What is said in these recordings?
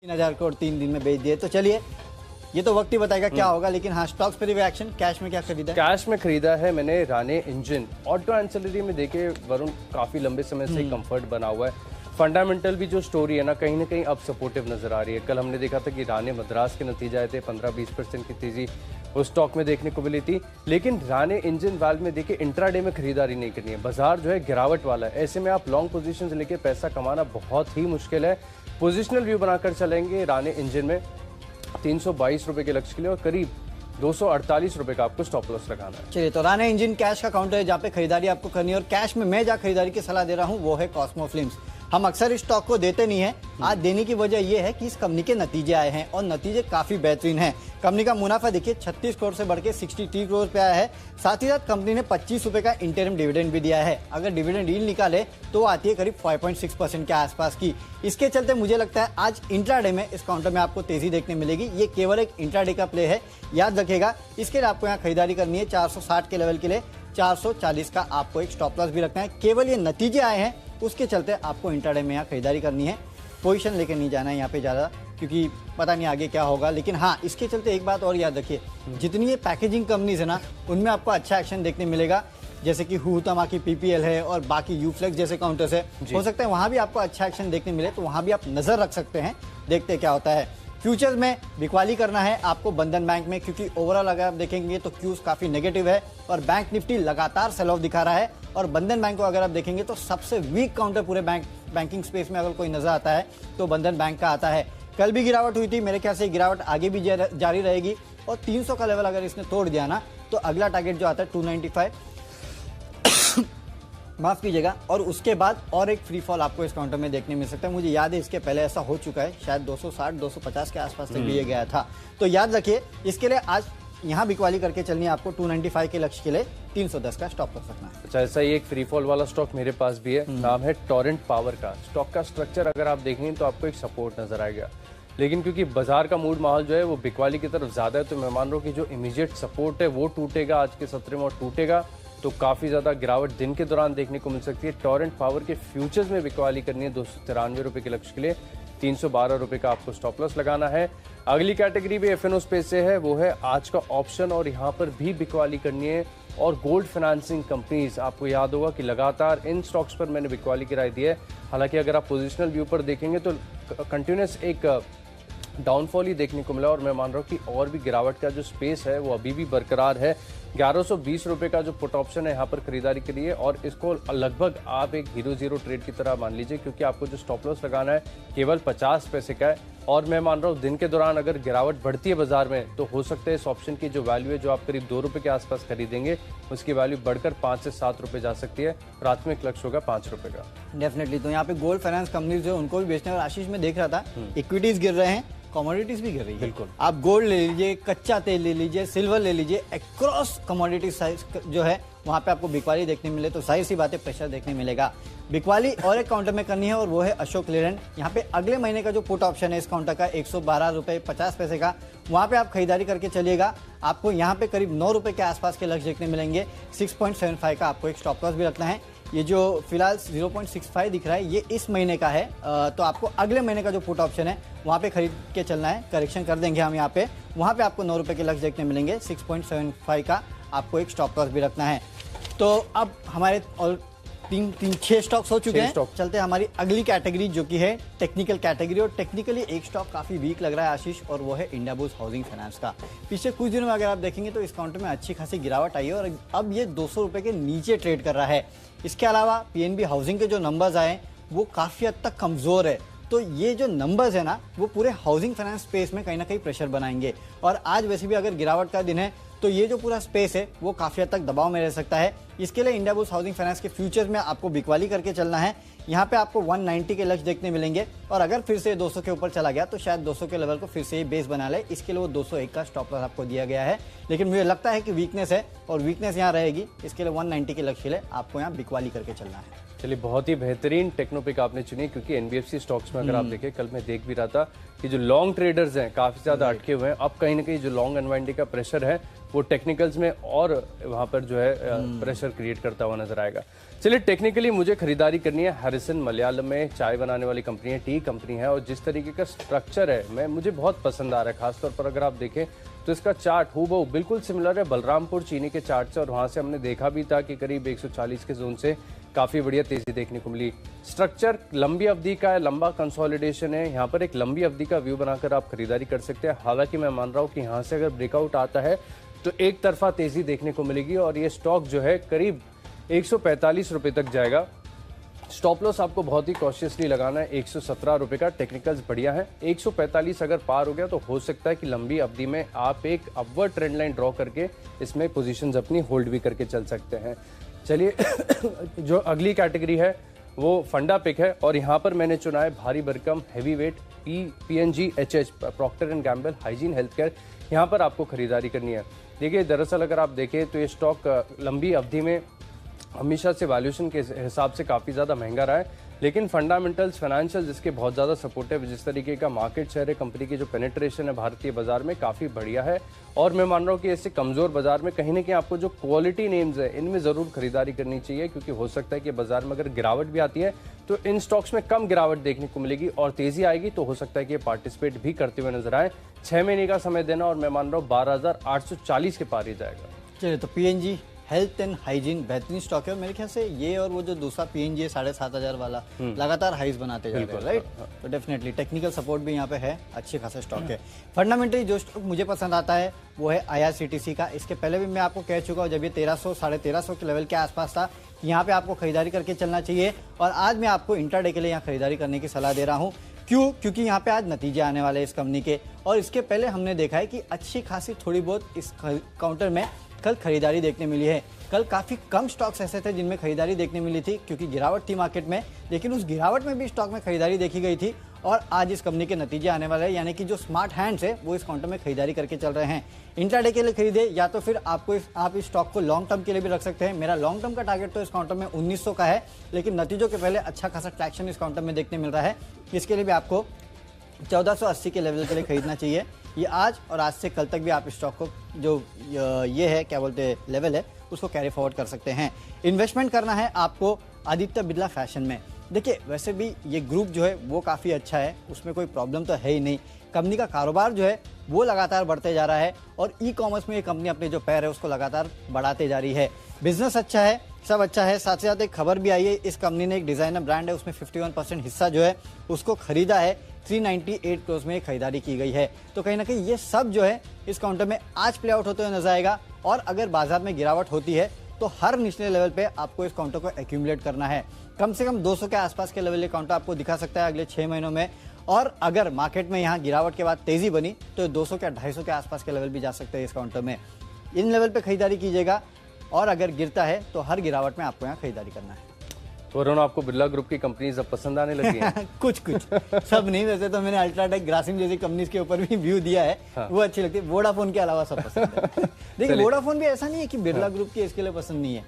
3,000 करोड़ 3 दिन में बेच दिए। तो चलिए ये तो वक्त ही बताएगा क्या होगा, लेकिन हाँ स्टॉक्स पर रिएक्शन। कैश में क्या खरीदा है? कैश में खरीदा है मैंने राणे इंजन। ऑटो एंसिलरी में देखे वरुण काफी लंबे समय से कंफर्ट बना हुआ है। फंडामेंटल भी जो स्टोरी है ना कहीं अब सपोर्टिव नजर आ रही है। कल हमने देखा था कि राणे मद्रास के नतीजे आए थे, 15-20% की तेजी उस स्टॉक में देखने को मिली थी। लेकिन राणे इंजन वाल्व में देखिए इंट्राडे में खरीदारी नहीं करनी है, बाजार जो है गिरावट वाला है। ऐसे में आप लॉन्ग पोजीशंस लेके पैसा कमाना बहुत ही मुश्किल है। पोजिशनल व्यू बनाकर चलेंगे राणे इंजन में 322 रुपए के लक्ष्य के लिए और करीब 248 रुपए का आपको स्टॉप लॉस लगाना है। चलिए तो राणे इंजन कैश का काउंटर है जहाँ पे खरीदारी आपको करनी है, और कैश में मैं जहाँ खरीदारी की सलाह दे रहा हूँ वो है कॉस्मो फिल्म्स। हम अक्सर इस स्टॉक को देते नहीं है, आज देने की वजह यह है कि इस कंपनी के नतीजे आए हैं और नतीजे काफी बेहतरीन हैं। कंपनी का मुनाफा देखिए 36 करोड़ से बढ़ के 63 करोड़ पे आया है। साथ ही साथ कंपनी ने 25 रुपए का इंटरिम डिविडेंड भी दिया है। अगर डिविडेंड यील्ड निकाले तो आती है करीब 5.6% के आसपास की। इसके चलते मुझे लगता है आज इंट्राडे में इस काउंटर में आपको तेजी देखने मिलेगी। ये केवल एक इंट्राडे का प्ले है, याद रखेगा। इसके लिए आपको यहाँ खरीदारी करनी है 460 के लेवल के लिए 440 का आपको एक स्टॉप लॉस भी रखना है। केवल ये नतीजे आए हैं उसके चलते आपको इंट्राडे में यहाँ खरीदारी करनी है। पोजीशन लेके नहीं जाना है यहाँ पे ज़्यादा, क्योंकि पता नहीं आगे क्या होगा। लेकिन हाँ इसके चलते एक बात और याद रखिए, जितनी ये पैकेजिंग कंपनीज है ना उनमें आपको अच्छा एक्शन देखने मिलेगा। जैसे कि हुतमा की पीपीएल है और बाकी यूफ्लेक्स जैसे काउंटर्स है, हो सकता है वहाँ भी आपको अच्छा एक्शन देखने मिले, तो वहाँ भी आप नजर रख सकते हैं। देखते क्या होता है। फ्यूचर्स में बिकवाली करना है आपको बंधन बैंक में, क्योंकि ओवरऑल अगर आप देखेंगे तो क्यूज काफी नेगेटिव है और बैंक निफ्टी लगातार सेल ऑफ दिखा रहा है। और बंधन बैंक को अगर आप देखेंगे तो सबसे वीक काउंटर पूरे बैंकिंग स्पेस में अगर कोई नजर आता है तो बंधन बैंक का आता है। कल भी गिरावट हुई थी, मेरे ख्याल से गिरावट आगे भी जारी रहेगी और 300 का लेवल अगर इसने तोड़ दिया ना तो अगला टारगेट जो आता है 295 माफ कीजिएगा, और उसके बाद और एक फ्री फॉल आपको इस काउंटर में देखने मिल सकता है। मुझे याद है इसके पहले ऐसा हो चुका है, शायद 260-250 के आसपास तक भी ये गया था। तो याद रखिए इसके लिए आज यहाँ बिकवाली करके चलनी है आपको। 295 के लक्ष्य के लिए 310 का स्टॉप लॉस रखना है। अच्छा, ऐसा ही एक फ्री फॉल वाला स्टॉक मेरे पास भी है, नाम है टोरेंट पावर का। स्टॉक का स्ट्रक्चर अगर आप देखेंगे तो आपको एक सपोर्ट नजर आएगा, लेकिन क्योंकि बाजार का मूड माहौल जो है वो बिकवाली की तरफ ज्यादा है, तो मैं मान रहा हूँ कि जो इमीडिएट सपोर्ट है वो टूटेगा आज के सत्र में, और टूटेगा तो काफी ज्यादा गिरावट दिन के दौरान देखने को मिल सकती है। टोरेंट पावर के फ्यूचर्स में बिकवाली करनी है 293 रुपए के लक्ष्य के लिए 312 रुपए का आपको स्टॉप लॉस लगाना है। अगली कैटेगरी भी एफएनओ स्पेस से है, वो है आज का ऑप्शन, और यहाँ पर भी बिकवाली करनी है। और गोल्ड फाइनेंसिंग कंपनीज, आपको याद होगा कि लगातार इन स्टॉक्स पर मैंने बिकवाली की राय दी है। हालांकि अगर आप पोजिशनल व्यू पर देखेंगे तो कंटिन्यूस एक डाउनफॉल ही देखने को मिला, और मैं मान रहा हूँ कि और भी गिरावट का जो स्पेस है वो अभी भी बरकरार है। 1120 रुपए का जो पुट ऑप्शन है यहाँ पर खरीदारी के लिए, और इसको लगभग आप एक हीरो ट्रेड की तरह मान लीजिए, क्योंकि आपको जो स्टॉप लॉस लगाना है केवल 50 पैसे का है। और मैं मान रहा हूँ दिन के दौरान अगर गिरावट बढ़ती है बाजार में तो हो सकता है इस ऑप्शन की जो वैल्यू है, जो आप करीब 2 रुपए के आसपास खरीदेंगे, उसकी वैल्यू बढ़कर 5 से 7 रुपए जा सकती है। प्राथमिक लक्ष्य होगा 5 रुपए का। डेफिनेटली। तो यहाँ पे गोल्ड फाइनेंस कंपनीज जो उनको भी बेचने, और आशीष में देख रहा था इक्विटीज गिर रहे हैं, कमोडिटीज भी गिर रही है। बिल्कुल, आप गोल्ड ले लीजिए, कच्चा तेल ले लीजिए, सिल्वर ले लीजिए, अक्रॉस कमोडिटी साइज जो है वहां पे आपको बिकवाली देखने मिले तो जाहिर सी बात है प्रेशर देखने मिलेगा। बिकवाली और एक काउंटर में करनी है और वो है अशोक लेलैंड। यहाँ पे अगले महीने का जो पुट ऑप्शन है इस काउंटर का 112 रुपए 50 पैसे का, वहां पे आप खरीदारी करके चलिएगा। आपको यहाँ पे करीब 9 रुपए के आसपास के लक्ष्य देखने मिलेंगे। 6.75 का आपको एक स्टॉप लॉस भी रखना है। ये जो फिलहाल 0.65 दिख रहा है ये इस महीने का है, तो आपको अगले महीने का जो पुट ऑप्शन है वहाँ पे खरीद के चलना है। करेक्शन कर देंगे हम यहाँ पे, वहाँ पे आपको 9 रुपए के लक्ष्य देखने मिलेंगे। 6.75 का आपको एक स्टॉप लॉस भी रखना है। तो अब हमारे और 6 स्टॉक्स हो चुके हैं। चलते हैं हमारी अगली कैटेगरी जो कि है टेक्निकल कैटेगरी, और टेक्निकली एक स्टॉक काफी वीक लग रहा है आशीष, और वो है इंडियाबुल्स हाउसिंग फाइनेंस का। पिछले कुछ दिनों में अगर आप देखेंगे तो इस काउंटर में अच्छी खासी गिरावट आई है और अब ये 200 रुपए के नीचे ट्रेड कर रहा है। इसके अलावा पीएनबी हाउसिंग के जो नंबर्स आए वो काफी हद तक कमजोर है, तो ये जो नंबर्स है ना वो पूरे हाउसिंग फाइनेंस स्पेस में कहीं ना कहीं प्रेशर बनाएंगे। और आज वैसे भी अगर गिरावट का दिन है तो ये जो पूरा स्पेस है वो काफी हद तक दबाव में रह सकता है। इसके लिए इंडियाबुल्स हाउसिंग फाइनेंस के फ्यूचर्स में आपको बिकवाली करके चलना है। यहाँ पे आपको 190 के लक्ष्य देखने मिलेंगे, और अगर फिर से 200 के ऊपर चला गया तो शायद 200 के लेवल को फिर से ही बेस बना ले। इसके लिए वो 201 का स्टॉप लॉस आपको दिया गया है, लेकिन मुझे लगता है कि वीकनेस है और वीकनेस यहाँ रहेगी। इसके लिए 190 के लक्ष्य के लिए आपको यहाँ बिकवाली करके चलना है। चलिए, बहुत ही बेहतरीन टेक्नोपिक आपने चुनी, क्योंकि एनबीएफसी स्टॉक्स में अगर आप देखें, कल मैं देख भी रहा था कि जो लॉन्ग ट्रेडर्स हैं काफी ज्यादा अटके हुए हैं। अब कहीं ना कहीं जो लॉन्ग अनवाइंडिंग का प्रेशर है वो टेक्निकल्स में और वहां पर जो है प्रेशर क्रिएट करता हुआ नजर आएगा। चलिए, टेक्निकली मुझे खरीदारी करनी है हैरिसन, मलयालम में चाय बनाने वाली कंपनी है, टी कंपनी है, और जिस तरीके का स्ट्रक्चर है मुझे बहुत पसंद आ रहा है। खासतौर पर अगर आप देखें तो इसका चार्ट हूबहू बिल्कुल सिमिलर है बलरामपुर चीनी के चार्ट से, और वहां से हमने देखा भी था कि करीब 140 के जोन से काफी बढ़िया तेजी देखने को मिली। स्ट्रक्चर लंबी अवधि का है, लंबा कंसोलिडेशन है, यहाँ पर एक लंबी अवधि का व्यू बनाकर आप खरीदारी कर सकते हैं। हालांकि मैं मान रहा हूँ कि यहाँ से अगर ब्रेकआउट आता है तो एक तरफा तेजी देखने को मिलेगी, और ये स्टॉक जो है करीब 145 रुपए तक जाएगा। स्टॉप लॉस आपको बहुत ही कॉशियसली लगाना है, 117 रुपए का। टेक्निकल्स बढ़िया है, 145 अगर पार हो गया तो हो सकता है कि लंबी अवधि में आप एक अपवर्ड ट्रेंड लाइन ड्रॉ करके इसमें पोजीशंस अपनी होल्ड भी करके चल सकते हैं। चलिए जो अगली कैटेगरी है वो फंडा पिक है, और यहाँ पर मैंने चुना है भारी भरकम heavy weight PNG HH, Procter and Gamble hygiene health care. यहाँ पर आपको खरीदारी करनी है। देखिए, दरअसल अगर आप देखें तो ये स्टॉक लंबी अवधि में हमेशा से वैल्यूएशन के हिसाब से काफ़ी ज़्यादा महंगा रहा है, लेकिन फंडामेंटल्स फाइनेंशियल इसके बहुत ज़्यादा सपोर्टिव, जिस तरीके का मार्केट शेयर है, कंपनी की जो पेनिट्रेशन है भारतीय बाजार में काफ़ी बढ़िया है। और मैं मान रहा हूँ कि इससे कमज़ोर बाजार में कहीं ना कहीं आपको जो क्वालिटी नेम्स है इनमें ज़रूर खरीदारी करनी चाहिए, क्योंकि हो सकता है कि बाजार में अगर गिरावट भी आती है तो इन स्टॉक्स में कम गिरावट देखने को मिलेगी, और तेज़ी आएगी तो हो सकता है कि ये पार्टिसिपेट भी करते हुए नजर आए। 6 महीने का समय देना, और मैं मान रहा हूँ 12,840 के पार ही जाएगा। चलिए, तो PNG हेल्थ एंड हाइजीन बेहतरीन स्टॉक है, और मेरे ख्याल से ये और वो जो दूसरा PNG है 7,500 वाला लगातार हाइज बनाते जा रहे हैं, राइट? तो डेफिनेटली टेक्निकल सपोर्ट भी यहाँ पे है, अच्छे खासा स्टॉक है। फंडामेंटली जो स्टॉक मुझे पसंद आता है वो है IRCTC का। इसके पहले भी मैं आपको कह चुका हूँ, जब ये 1300 1350 के लेवल के आसपास था, यहाँ पे आपको खरीदारी करके चलना चाहिए। और आज मैं आपको इंट्राडे के लिए यहाँ खरीदारी करने की सलाह दे रहा हूँ। क्यों? क्योंकि यहाँ पे आज नतीजे आने वाले हैं इस कंपनी के, और इसके पहले हमने देखा है कि अच्छी खासी थोड़ी बहुत इस काउंटर में कल खरीदारी देखने मिली है। कल काफ़ी कम स्टॉक्स ऐसे थे जिनमें खरीदारी देखने मिली थी, क्योंकि गिरावट थी मार्केट में, लेकिन उस गिरावट में भी स्टॉक में खरीदारी देखी गई थी। और आज इस कंपनी के नतीजे आने वाले हैं, यानी कि जो स्मार्ट हैंड्स है वो इस काउंटर में खरीदारी करके चल रहे हैं। इंट्राडे के लिए खरीदे, या तो फिर आप इस स्टॉक को लॉन्ग टर्म के लिए भी रख सकते हैं। मेरा लॉन्ग टर्म का टारगेट तो इस काउंटर में 1900 का है, लेकिन नतीजों के पहले अच्छा खासा ट्रैक्शन इस काउंटर में देखने मिल रहा है। इसके लिए भी आपको 1480 के लेवल के लिए खरीदना चाहिए। ये आज और आज से कल तक भी आप स्टॉक को जो ये है क्या बोलते हैं लेवल है उसको कैरी फॉरवर्ड कर सकते हैं। इन्वेस्टमेंट करना है आपको आदित्य बिरला फैशन में। देखिए, वैसे भी ये ग्रुप जो है वो काफ़ी अच्छा है, उसमें कोई प्रॉब्लम तो है ही नहीं। कंपनी का कारोबार जो है वो लगातार बढ़ते जा रहा है, और ई-कॉमर्स में ये कंपनी अपने जो पैर है उसको लगातार बढ़ाते जा रही है। बिजनेस अच्छा है, सब अच्छा है। साथ ही साथ एक खबर भी आई है, इस कंपनी ने एक डिजाइनर ब्रांड है उसमें 51% हिस्सा जो है उसको खरीदा है। 398 करोड़ में खरीदारी की गई है। तो कहीं ना कहीं ये सब जो है इस काउंटर में आज प्ले आउट होते हुए नजर आएगा, और अगर बाजार में गिरावट होती है तो हर निचले लेवल पे आपको इस काउंटर को एक्यूमुलेट करना है। कम से कम 200 के आसपास के लेवल ये काउंटर आपको दिखा सकता है अगले 6 महीनों में, और अगर मार्केट में यहाँ गिरावट के बाद तेजी बनी तो 200 के 250 के आसपास के लेवल भी जा सकते हैं इस काउंटर में। इन लेवल पे खरीदारी कीजिएगा, और अगर गिरता है तो हर गिरावट में आपको यहाँ खरीदारी करना है। तो वरुण, आपको बिरला ग्रुप की कंपनीज अब पसंद आने लगी हैं? कुछ सब नहीं, वैसे तो मैंने अल्ट्राटेक, ग्रासिम जैसी कंपनीज के ऊपर भी व्यू दिया है। हाँ। वो अच्छी लगती है। वोडाफोन के अलावा सब पसंद है। देखिए, वोडाफोन भी ऐसा नहीं है कि बिरला ग्रुप की इसके लिए पसंद नहीं है,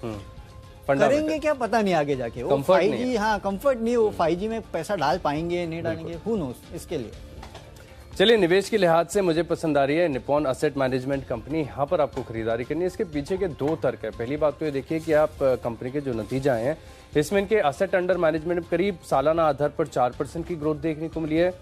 करेंगे क्या पता नहीं आगे जाके। वो 5G, हाँ कंफर्ट नहीं, वो 5G में पैसा डाल पाएंगे नहीं डालेंगे, हु नोस इसके लिए। चलिए, निवेश के लिहाज से मुझे पसंद आ रही है निप्पॉन एसेट मैनेजमेंट कंपनी। यहाँ पर आपको खरीदारी करनी है। इसके पीछे के 2 तर्क है। पहली बात तो ये देखिए कि आप कंपनी के जो नतीजे आए हैं इसमें इनके एसेट अंडर मैनेजमेंट करीब सालाना आधार पर 4% की ग्रोथ देखने को मिली है।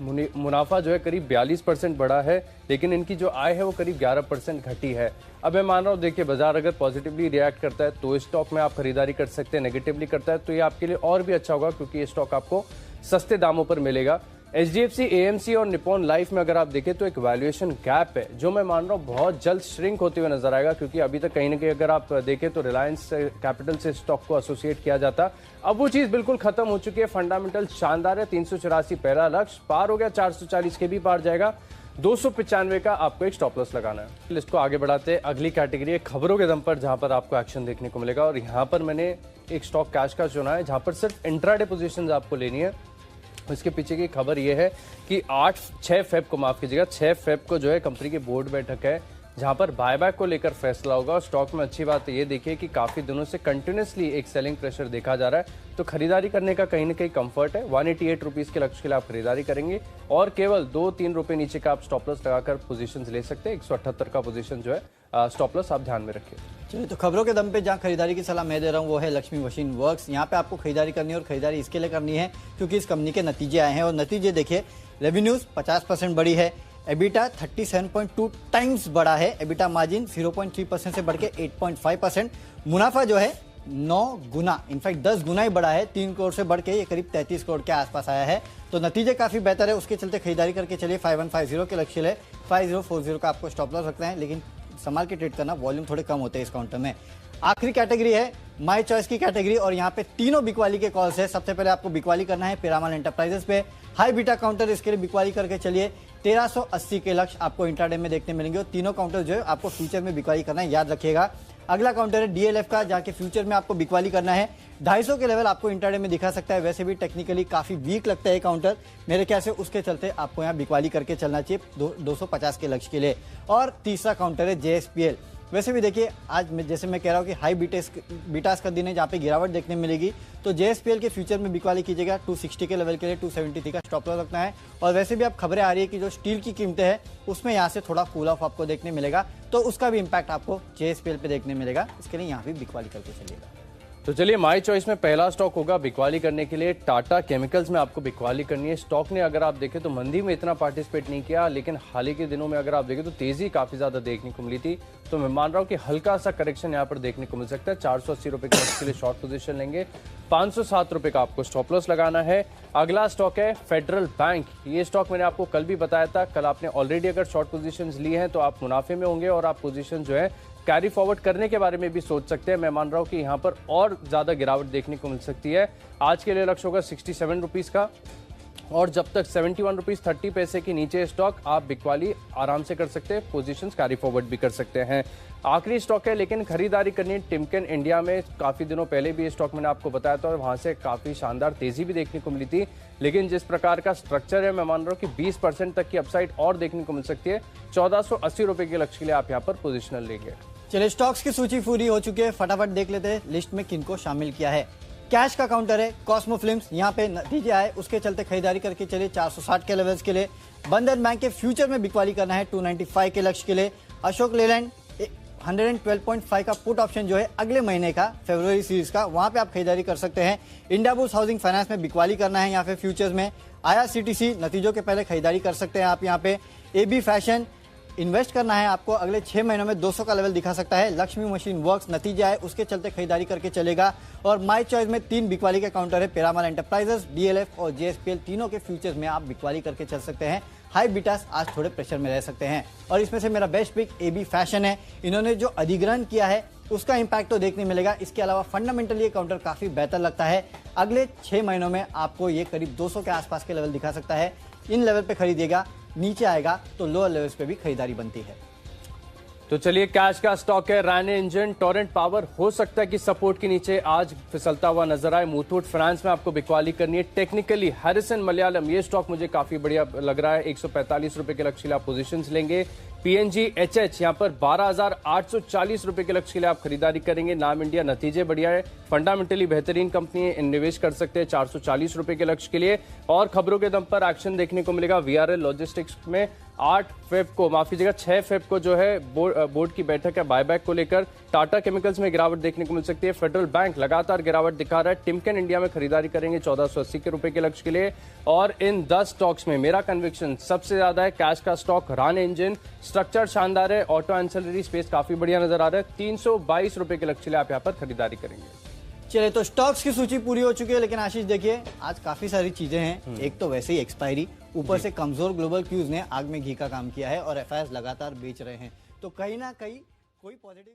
मुनाफा जो है करीब 42% बढ़ा है, लेकिन इनकी जो आय है वो करीब 11% घटी है। अब मैं मान रहा हूँ, देखिए बाजार अगर पॉजिटिवली रिएक्ट करता है तो इस स्टॉक में आप खरीदारी कर सकते हैं, नेगेटिवली करता है तो ये आपके लिए और भी अच्छा होगा, क्योंकि ये स्टॉक आपको सस्ते दामों पर मिलेगा। HDFC, AMC और निप्पॉन लाइफ में अगर आप देखें तो एक वैल्यूएशन गैप है, जो मैं मान रहा हूँ बहुत जल्द श्रिंक होते हुए नजर आएगा, क्योंकि अभी तक कहीं ना कहीं अगर आप देखें तो रिलायंस कैपिटल से स्टॉक को एसोसिएट किया जाता, अब वो चीज बिल्कुल खत्म हो चुकी है। फंडामेंटल शानदार है। 384 पहला लक्ष्य पार हो गया, 440 के भी पार जाएगा, 295 का आपको एक स्टॉप लॉस लगाना है। लिस्ट को आगे बढ़ाते हैं, अगली कैटेगरी है खबरों के दम पर, जहां पर आपको एक्शन देखने को मिलेगा। और यहाँ पर मैंने एक स्टॉक कैश का चुना है, जहां पर सिर्फ इंट्राडे पोजीशंस आपको लेनी है। इसके पीछे की खबर यह है कि 6 फेब को माफ कीजिएगा, 6 फेब को जो है कंपनी की बोर्ड बैठक है, जहां पर बायबैक को लेकर फैसला होगा। और स्टॉक में अच्छी बात ये देखिए कि काफी दिनों से कंटिन्यूसली एक सेलिंग प्रेशर देखा जा रहा है, तो खरीदारी करने का कहीं ना कहीं कंफर्ट है। 188 रुपीज के लक्ष्य के लिए आप खरीदारी करेंगे और केवल 2-3 रुपए नीचे का आप स्टॉप लॉस लगाकर पोजीशन ले सकते हैं। 178 का पोजीशन जो है स्टॉप लॉस आप ध्यान में रखिए। चलिए, तो खबरों के दम पे जहां खरीदारी की सलाह मैं दे रहा हूं वो है लक्ष्मी मशीन वर्क्स। यहाँ पे आपको खरीदारी करनी है और खरीदारी इसके लिए करनी है क्योंकि इस कंपनी के नतीजे आए हैं और नतीजे देखिए, रेवेन्यूज 50% बढ़ी है, एबिटा 37.2 टाइम्स बढ़ा है, एबिटा मार्जिन 0.3% से बढ़ के 8.5%, मुनाफा जो है 9 गुना, इनफैक्ट 10 गुना ही बढ़ा है, 3 करोड़ से बढ़ के ये करीब 33 करोड़ के आसपास आया है। तो नतीजे काफी बेहतर है, उसके चलते खरीदारी करके चलिए। 5150 के लक्ष्य ले, 5040 का आपको स्टॉप लॉस रखना है, लेकिन संभाल के ट्रेड करना, वॉल्यूम थोड़े कम होते हैं इस काउंटर में। आखिरी कैटेगरी है माय चॉइस की कैटेगरी और यहाँ पे तीनों बिकवाली के कॉल्स है। सबसे पहले आपको बिकवाली करना है पीरामल एंटरप्राइजेस पे, हाई बीटा काउंटर, इसके लिए बिकवाली करके चलिए। 1380 के लक्ष्य आपको इंट्राडे में देखने मिलेंगे और तीनों काउंटर जो है आपको फ्यूचर में बिकवाली करना है, याद रखिएगा। अगला काउंटर है डीएलएफ का, जाके फ्यूचर में आपको बिकवाली करना है। 250 के लेवल आपको इंट्राडे में दिखा सकता है, वैसे भी टेक्निकली काफी वीक लगता है काउंटर मेरे ख्याल से, उसके चलते आपको यहाँ बिकवाली करके चलना चाहिए 250 के लक्ष्य के लिए। और तीसरा काउंटर है जेएसपीएल, वैसे भी देखिए आज जैसे मैं कह रहा हूँ कि हाई बीटास का दिन है जहाँ पे गिरावट देखने मिलेगी, तो जेएसपीएल के फ्यूचर में बिकवाली कीजिएगा। 260 के लेवल के लिए 273 का स्टॉप लॉस रखना है। और वैसे भी अब खबरें आ रही है कि जो स्टील की कीमतें हैं उसमें यहाँ से थोड़ा कूल ऑफ आपको देखने मिलेगा, तो उसका भी इम्पैक्ट आपको जेएसपीएल पे देखने मिलेगा, इसके लिए यहाँ भी बिकवाली करके चलिएगा। तो चलिए, माय चॉइस में पहला स्टॉक होगा बिकवाली करने के लिए टाटा केमिकल्स में आपको बिकवाली करनी है। स्टॉक ने अगर आप देखें तो मंदी में इतना पार्टिसिपेट नहीं किया, लेकिन हाल ही के दिनों में अगर आप देखें तो तेजी काफी ज्यादा देखने को मिली थी। तो मैं मान रहा हूं कि हल्का सा करेक्शन यहां पर देखने को मिल सकता है। 480 रुपए के लिए शॉर्ट पोजीशन लेंगे, 507 रुपए का आपको स्टॉप लॉस लगाना है। अगला स्टॉक है फेडरल बैंक। ये स्टॉक मैंने आपको कल भी बताया था, कल आपने ऑलरेडी अगर शॉर्ट पोजीशन ली हैं तो आप मुनाफे में होंगे और आप पोजीशन जो है कैरी फॉरवर्ड करने के बारे में भी सोच सकते हैं। मैं मान रहा हूं कि यहां पर और ज्यादा गिरावट देखने को मिल सकती है। आज के लिए लक्ष्य होगा 67 रुपीज का और जब तक 71 रुपीज 30 पैसे के नीचे स्टॉक आप बिकवाली आराम से कर सकते हैं, पोजीशंस कैरी फॉरवर्ड भी कर सकते हैं। आखिरी स्टॉक है लेकिन खरीदारी करनी है टिमकेन इंडिया में। काफी दिनों पहले भी ये स्टॉक मैंने आपको बताया था और वहां से काफी शानदार तेजी भी देखने को मिली थी, लेकिन जिस प्रकार का स्ट्रक्चर है मैं मान रहा हूँ कि 20% तक की अपसाइड और देखने को मिल सकती है। 1480 रुपए के लक्ष्य के लिए आप यहाँ पर पोजिशनल लेंगे। चलिए, स्टॉक्स की सूची पूरी हो चुकी है, फटाफट देख लेते हैं लिस्ट में किनको शामिल किया है। कैश का काउंटर है कॉस्मो फिल्म्स, यहाँ पे नतीजे आए उसके चलते खरीदारी करके चलिए 460 के लेवल्स के लिए। बंधन बैंक के फ्यूचर में बिकवाली करना है 295 के लक्ष्य के लिए। अशोक लेलैंड 112.5 का पुट ऑप्शन जो है अगले महीने का फरवरी सीरीज का, वहां पे आप खरीदारी कर सकते हैं। इंडियाबुल्स हाउसिंग फाइनेंस में बिकवाली करना है यहाँ पे फ्यूचर्स में। IRCTC नतीजों के पहले खरीदारी कर सकते हैं आप यहाँ पे। AB फैशन इन्वेस्ट करना है आपको, अगले 6 महीनों में 200 का लेवल दिखा सकता है। लक्ष्मी मशीन वर्क्स नतीजे आए उसके चलते खरीदारी करके चलेगा। और माय चॉइस में 3 बिकवाली के काउंटर है, पीरामल एंटरप्राइजेस, DLF और JSPL, तीनों के फ्यूचर्स में आप बिकवाली करके चल सकते हैं। हाई बीटास आज थोड़े प्रेशर में रह सकते हैं और इसमें से मेरा बेस्ट पिक AB फैशन है। इन्होंने जो अधिग्रहण किया है उसका इंपैक्ट तो देखने मिलेगा, इसके अलावा फंडामेंटली ये काउंटर काफी बेहतर लगता है। अगले 6 महीनों में आपको ये करीब 200 के आसपास के लेवल दिखा सकता है। इन लेवल पे खरीदिएगा, नीचे आएगा तो लोअर लेवल्स पे भी खरीदारी बनती है। तो चलिए, कैश का स्टॉक है रैन इंजन। टोरेंट पावर हो सकता है कि सपोर्ट के नीचे आज फिसलता हुआ नजर आए। मुथूट फाइनेंस में आपको बिकवाली करनी है। टेक्निकली हैरिसन मलयालम, ये स्टॉक मुझे काफी बढ़िया लग रहा है। 145 रुपए के लक्ष्य के लिए आप पोजीशंस लेंगे। PNG HH यहाँ पर 12,840 रुपए के लक्ष्य के लिए आप खरीदारी करेंगे। नाम इंडिया नतीजे बढ़िया है, फंडामेंटली बेहतरीन कंपनी है, निवेश कर सकते हैं 440 रुपए के लक्ष्य के लिए। और खबरों के दम पर एक्शन देखने को मिलेगा VRL लॉजिस्टिक्स में 6 फेब को जो है बोर्ड की बैठक है बायबैक को लेकर। टाटा केमिकल्स में गिरावट देखने को मिल सकती है। फेडरल बैंक लगातार गिरावट दिखा रहा है। टिमकेन इंडिया में खरीदारी करेंगे 1480 के रुपए के लक्ष्य के लिए। और इन 10 स्टॉक्स में मेरा कन्विक्शन सबसे ज्यादा है कैश का स्टॉक रैन इंजन। स्ट्रक्चर शानदार है, ऑटो एंसिलरी स्पेस काफी बढ़िया नजर आ रहा है। 322 रुपए के लक्ष्य के लिए आप यहाँ पर खरीदारी करेंगे। चलिए, तो स्टॉक्स की सूची पूरी हो चुकी है, लेकिन आशीष देखिए आज काफी सारी चीजें हैं। एक तो वैसे ही एक्सपायरी, ऊपर से कमजोर ग्लोबल क्यूज ने आग में घी का काम किया है और FIs लगातार बेच रहे हैं, तो कहीं ना कहीं कोई पॉजिटिव